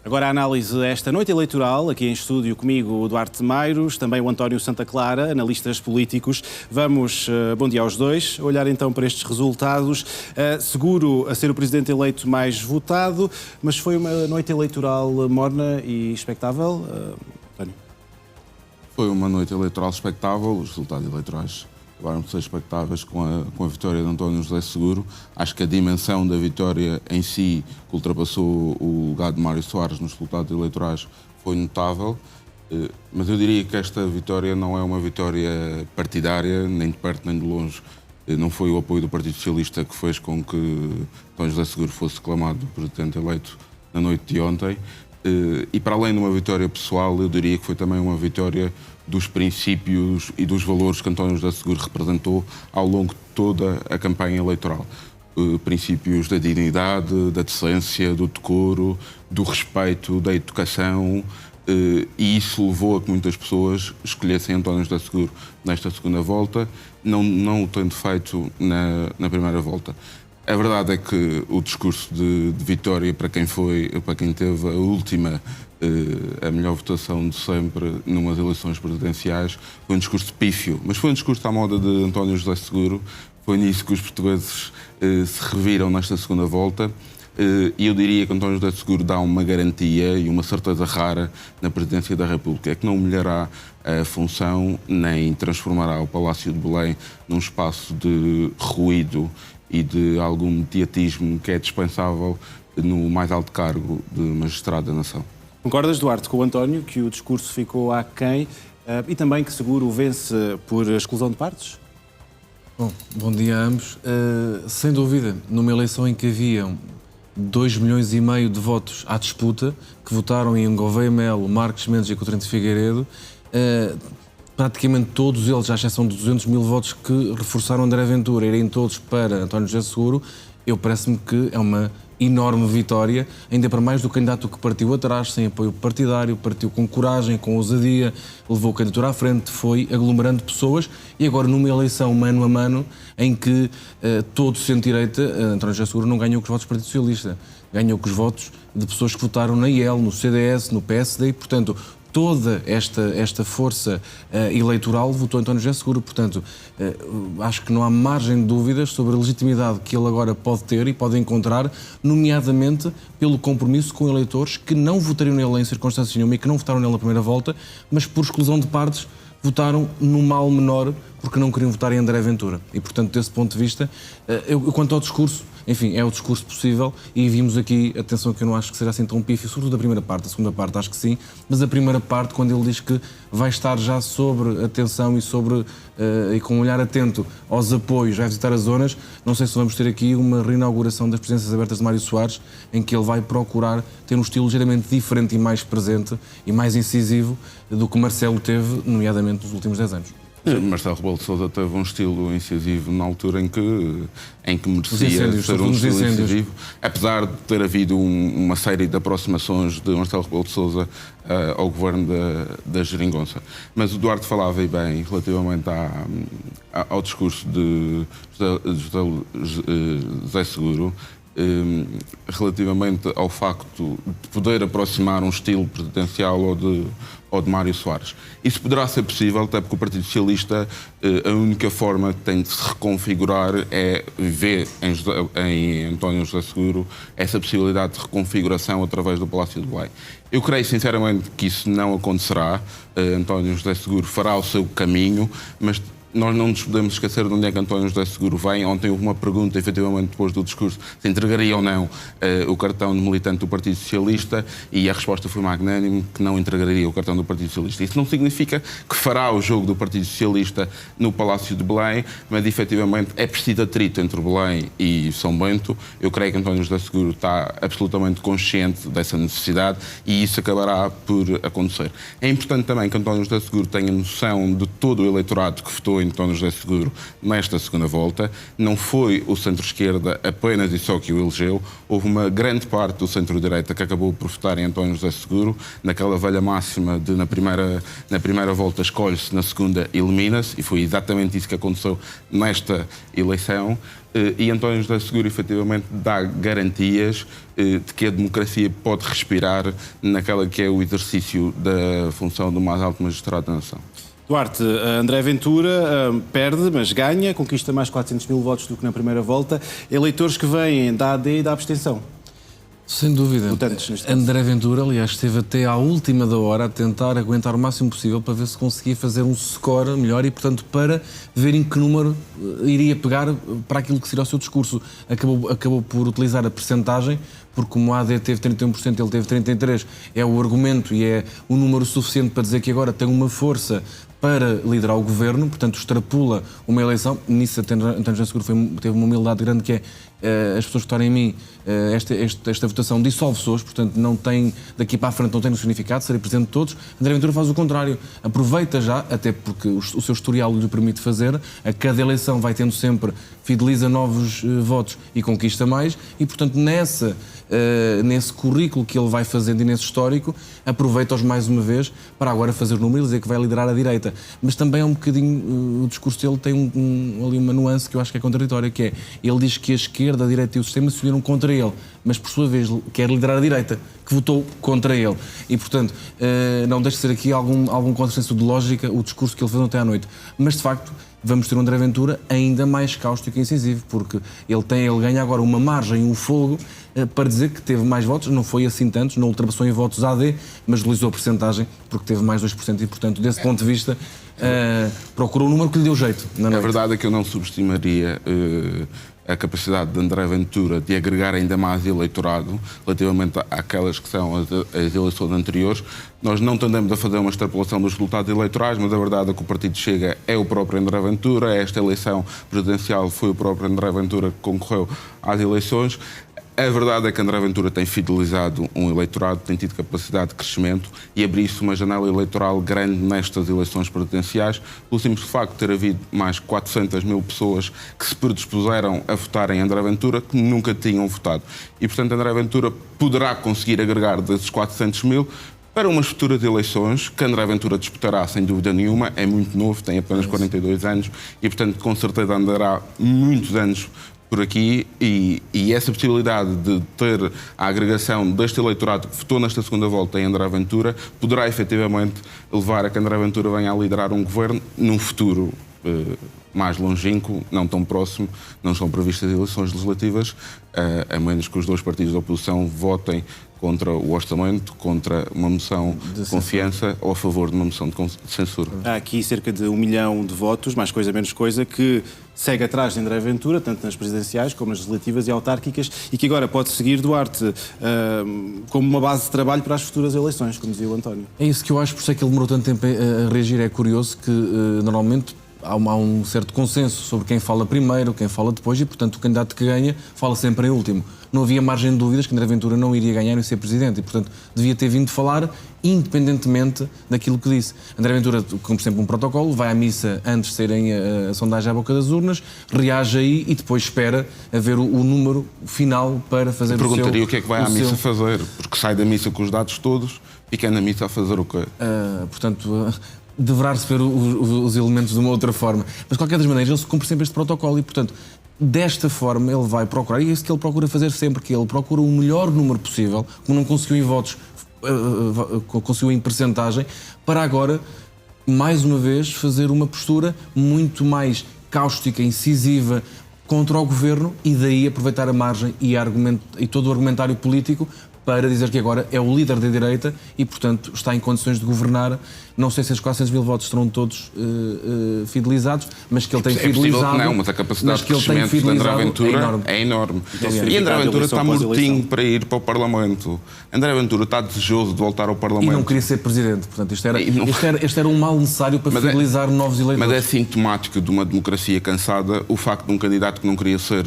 Agora a análise esta noite eleitoral, aqui em estúdio comigo o Duarte Meiros, também o António Santa Clara, analistas políticos. Vamos, bom dia aos dois, olhar então para estes resultados. Seguro a ser o presidente eleito mais votado, mas foi uma noite eleitoral morna e expectável, António? Foi uma noite eleitoral expectável, os resultados eleitorais acabaram de ser expectáveis com a vitória de António José Seguro. Acho que a dimensão da vitória em si, que ultrapassou o lugar de Mário Soares nos resultados eleitorais, foi notável. Mas eu diria que esta vitória não é uma vitória partidária, nem de perto nem de longe. Não foi o apoio do Partido Socialista que fez com que António José Seguro fosse declamado presidente eleito na noite de ontem. E para além de uma vitória pessoal, eu diria que foi também uma vitória dos princípios e dos valores que António José Seguro representou ao longo de toda a campanha eleitoral. Princípios da dignidade, da decência, do decoro, do respeito, da educação, e isso levou a que muitas pessoas escolhessem António José Seguro nesta segunda volta, não o tendo feito na primeira volta. A verdade é que o discurso de vitória para quem teve a última, a melhor votação de sempre numas eleições presidenciais, foi um discurso pífio, mas foi um discurso à moda de António José Seguro. Foi nisso que os portugueses se reviram nesta segunda volta. E eu diria que António José Seguro dá uma garantia e uma certeza rara na presidência da República, é que não humilhará a função nem transformará o Palácio de Belém num espaço de ruído e de algum mediatismo que é dispensável no mais alto cargo de magistrado da nação. Concordas, Duarte, com o António, que o discurso ficou aquém e também que Seguro vence por exclusão de partes? Bom dia a ambos. Sem dúvida, numa eleição em que haviam 2,5 milhões de votos à disputa, que votaram em Gouveia Melo, Marcos Mendes e Coutinho de Figueiredo, praticamente todos eles, à exceção de 200 mil votos que reforçaram André Ventura, irem todos para António José Seguro, parece-me que é uma enorme vitória, ainda para mais do candidato que partiu atrás, sem apoio partidário, partiu com coragem, com ousadia, levou a candidatura à frente, foi aglomerando pessoas e agora numa eleição mano a mano em que todo centro-direita, António José Seguro não ganhou com os votos do Partido Socialista, ganhou com os votos de pessoas que votaram na IEL, no CDS, no PSD e, portanto, toda esta força eleitoral votou António José Seguro. Portanto, acho que não há margem de dúvidas sobre a legitimidade que ele agora pode ter e pode encontrar, nomeadamente pelo compromisso com eleitores que não votariam nele em circunstância nenhuma e que não votaram nele na primeira volta, mas por exclusão de partes votaram no mal menor porque não queriam votar em André Ventura. E, portanto, desse ponto de vista, quanto ao discurso, enfim, é o discurso possível e vimos aqui, atenção que eu não acho que seja assim tão pífio, sobretudo a primeira parte, a segunda parte acho que sim, mas a primeira parte, quando ele diz que vai estar já sobre atenção e com um olhar atento aos apoios, vai visitar as zonas, não sei se vamos ter aqui uma reinauguração das presenças abertas de Mário Soares, em que ele vai procurar ter um estilo ligeiramente diferente e mais presente e mais incisivo do que Marcelo teve, nomeadamente nos últimos 10 anos. Marcelo Rebelo de Sousa teve um estilo incisivo na altura em que merecia ser um estilo incisivo, apesar de ter havido uma série de aproximações de Marcelo Rebelo de Sousa ao governo da Geringonça. Mas o Duarte falava bem relativamente ao discurso de José Seguro, relativamente ao facto de poder aproximar um estilo presidencial ou de Mário Soares. Isso poderá ser possível, até porque o Partido Socialista, a única forma que tem de se reconfigurar é ver em António José Seguro essa possibilidade de reconfiguração através do Palácio de Belém. Eu creio sinceramente que isso não acontecerá. António José Seguro fará o seu caminho, mas nós não nos podemos esquecer de onde é que António José Seguro vem. Ontem houve uma pergunta, efetivamente, depois do discurso, se entregaria ou não o cartão de militante do Partido Socialista, e a resposta foi magnânime, que não entregaria o cartão do Partido Socialista. Isso não significa que fará o jogo do Partido Socialista no Palácio de Belém, mas, efetivamente, é preciso atrito entre Belém e São Bento. Eu creio que António José Seguro está absolutamente consciente dessa necessidade e isso acabará por acontecer. É importante também que António José Seguro tenha noção de todo o eleitorado que votou apoio de António José Seguro nesta segunda volta. Não foi o centro-esquerda apenas e só que o elegeu. Houve uma grande parte do centro-direita que acabou por votar em António José Seguro, naquela velha máxima de na primeira volta escolhe-se, na segunda elimina-se, e foi exatamente isso que aconteceu nesta eleição. E António José Seguro, efetivamente, dá garantias de que a democracia pode respirar naquela que é o exercício da função do mais alto magistrado da nação. Duarte, André Ventura perde, mas ganha, conquista mais 400 mil votos do que na primeira volta. Eleitores que vêm da AD e da abstenção. Sem dúvida. Votantes, André Ventura, aliás, esteve até à última da hora a tentar aguentar o máximo possível para ver se conseguia fazer um score melhor e, portanto, para ver em que número iria pegar para aquilo que seria o seu discurso. Acabou por utilizar a percentagem, porque como a AD teve 31%, ele teve 33%, é o argumento e é o número suficiente para dizer que agora tem uma força para liderar o governo, portanto extrapula uma eleição. Nisso António José Seguro teve uma humildade grande, que é as pessoas que votarem em mim, esta votação dissolve pessoas, portanto não tem, daqui para a frente não tem um significado, serei presidente de todos. André Ventura faz o contrário, aproveita já, até porque o seu historial lhe permite fazer, a cada eleição vai tendo sempre, fideliza novos votos e conquista mais, e portanto nesse currículo que ele vai fazendo e nesse histórico, aproveita-os mais uma vez para agora fazer o número e dizer que vai liderar a direita. Mas também é um bocadinho, o discurso dele tem ali uma nuance que eu acho que é contraditória, que é, ele diz que a esquerda, a direita e o sistema se uniram contra ele, mas por sua vez quer liderar a direita, que votou contra ele. E portanto, não deixa de ser aqui algum contrassenso de lógica o discurso que ele fez ontem à noite. Mas de facto, vamos ter um André Ventura ainda mais cáustico e incisivo, porque ele ganha agora uma margem, um fogo, para dizer que teve mais votos, não foi assim tantos, não ultrapassou em votos AD, mas deslizou a percentagem, porque teve mais 2% e, portanto, desse ponto de vista, procurou um número que lhe deu jeito na noite. A verdade é que eu não subestimaria a capacidade de André Ventura de agregar ainda mais eleitorado relativamente àquelas que são as eleições anteriores. Nós não tendemos a fazer uma extrapolação dos resultados eleitorais, mas a verdade é que o partido Chega é o próprio André Ventura. Esta eleição presidencial foi o próprio André Ventura que concorreu às eleições. A verdade é que André Ventura tem fidelizado um eleitorado, tem tido capacidade de crescimento e abriu-se uma janela eleitoral grande nestas eleições presidenciais, pelo simples facto de ter havido mais 400 mil pessoas que se predispuseram a votar em André Ventura, que nunca tinham votado. E, portanto, André Ventura poderá conseguir agregar desses 400 mil para umas futuras eleições, que André Ventura disputará sem dúvida nenhuma, é muito novo, tem apenas 42 anos e, portanto, com certeza andará muitos anos por aqui, e essa possibilidade de ter a agregação deste eleitorado que votou nesta segunda volta em André Ventura poderá efetivamente levar a que André Ventura venha a liderar um governo num futuro mais longínquo, não tão próximo. Não estão previstas eleições legislativas, a menos que os dois partidos da oposição votem contra o orçamento, contra uma moção de confiança ou a favor de uma moção de censura. Há aqui cerca de 1 milhão de votos, mais coisa menos coisa, que segue atrás de André Ventura, tanto nas presidenciais como nas legislativas e autárquicas, e que agora pode seguir Duarte como uma base de trabalho para as futuras eleições, como dizia o António. É isso que eu acho, por isso é que ele demorou tanto tempo a reagir. É curioso que normalmente há um certo consenso sobre quem fala primeiro, quem fala depois, e portanto o candidato que ganha fala sempre em último. Não havia margem de dúvidas que André Ventura não iria ganhar e ser presidente, e portanto devia ter vindo falar independentemente daquilo que disse. André Ventura cumpre sempre um protocolo, vai à missa antes de serem a sondagem à boca das urnas, reage aí e depois espera a ver o número final para fazer o seu... Perguntaria o que é que vai à missa fazer, porque sai da missa com os dados todos, fica na missa a fazer o quê? Portanto... deverá-se ver os elementos de uma outra forma. Mas, de qualquer das maneiras, ele se cumpre sempre este protocolo e, portanto, desta forma ele vai procurar, e é isso que ele procura fazer sempre, que ele procura o melhor número possível, como não conseguiu em votos, conseguiu em percentagem, para agora, mais uma vez, fazer uma postura muito mais cáustica, incisiva, contra o governo, e daí aproveitar a margem e todo o argumentário político para dizer que agora é o líder da direita e, portanto, está em condições de governar. Não sei se esses 400 mil votos serão todos fidelizados, mas que ele tem fidelizado... Não, mas a capacidade de crescimento de André Ventura é enorme. E André Ventura está mortinho para ir para o Parlamento. André Ventura está desejoso de voltar ao Parlamento. E não queria ser presidente. Portanto, este era um mal necessário para fidelizar novos eleitores. Mas é sintomático de uma democracia cansada o facto de um candidato que não queria ser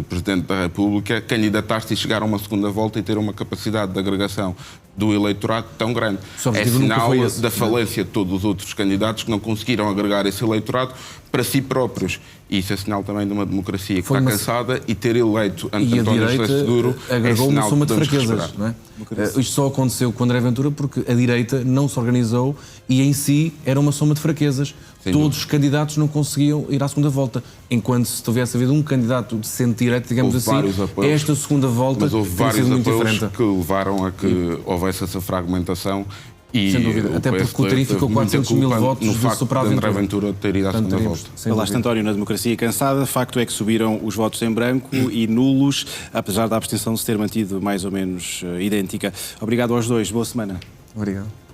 presidente da República candidatar-se e chegar a uma segunda segunda volta e ter uma capacidade de agregação do eleitorado tão grande. É objetivo nunca sinal foi esse, da falência de todos os outros candidatos que não conseguiram agregar esse eleitorado para si próprios. E isso é sinal também de uma democracia que está cansada, e ter eleito António José Seguro agregou uma soma de podemos fraquezas. respirar. Não é? Isto só aconteceu com André Ventura porque a direita não se organizou e em si era uma soma de fraquezas. Todos os candidatos não conseguiam ir à segunda volta. Enquanto se tivesse havido um candidato de centro-direita, digamos assim, esta segunda volta mas houve tem sido vários muito apoios diferente. que levaram a que houvesse essa fragmentação. E sem dúvida, até porque o TRI ficou 400 mil votos no de facto superar de André Ventura ter ido à segunda volta. Falaste, António, na democracia cansada. Facto é que subiram os votos em branco e nulos, apesar da abstenção se ter mantido mais ou menos idêntica. Obrigado aos dois. Boa semana. Obrigado.